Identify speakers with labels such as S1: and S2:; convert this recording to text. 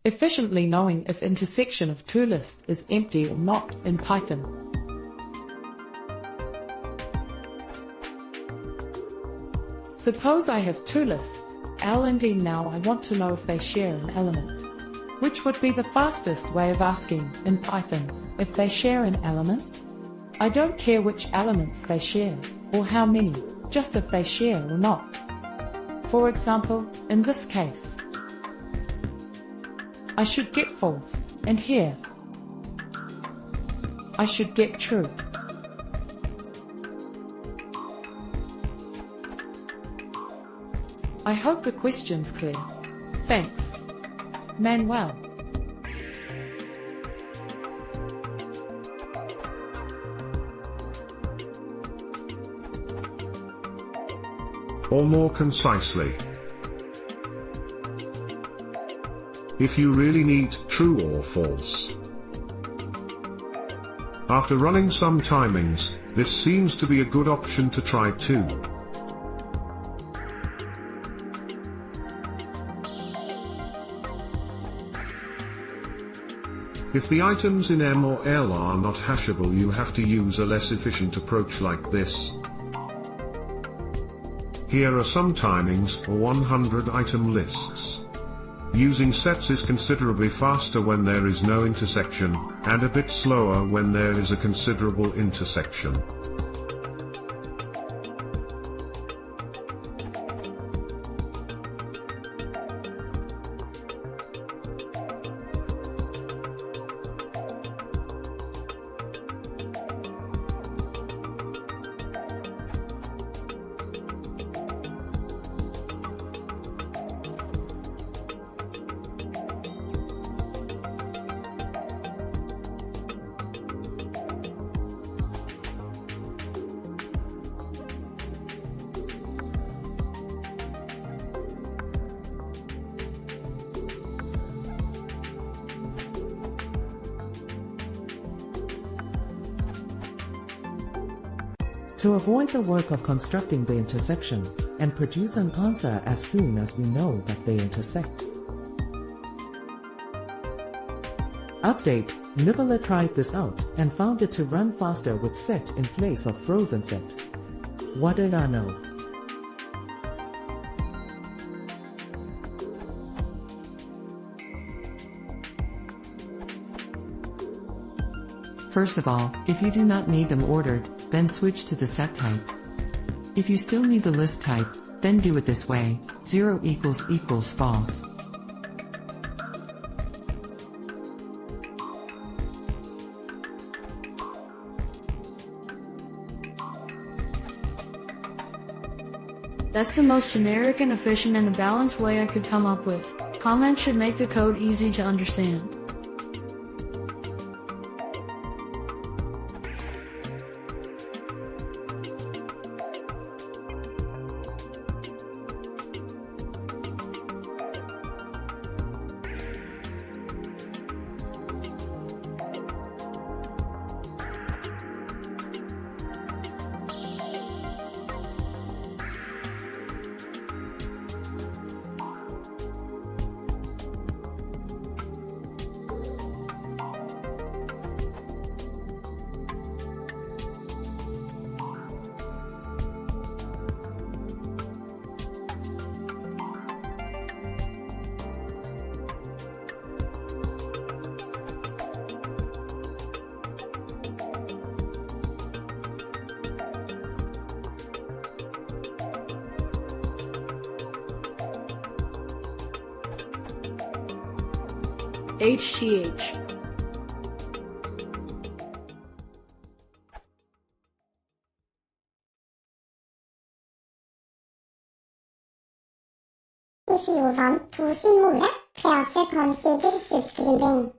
S1: Efficiently knowing if intersection of two lists is empty or not in Python. Suppose I have two lists, L and D. Now I want to know if they share an element. Which would be the fastest way of asking in Python if they share an element? I don't care which elements they share, or how many, just if they share or not. For example, in this case, I should get false, and here, I should get true. I hope the question's clear. Thanks, Manuel.
S2: Or more concisely, if you really need true or false. After running some timings, this seems to be a good option to try too. If the items in M or L are not hashable, you have to use a less efficient approach like this. Here are some timings for 100 item lists. Using sets is considerably faster when there is no intersection, and a bit slower when there is a considerable intersection.
S3: To avoid the work of constructing the intersection, and produce an answer as soon as we know that they intersect. Update: Nibbler tried this out and found it to run faster with set in place of frozen set. What did I know?
S4: First of all, if you do not need them ordered, then switch to the set type. If you still need the list type, then do it this way: 0 == false.
S5: That's the most generic and efficient and a balanced way I could come up with. Comments should make the code easy to understand. HTH.
S6: If you want to see more, press consider subscribing.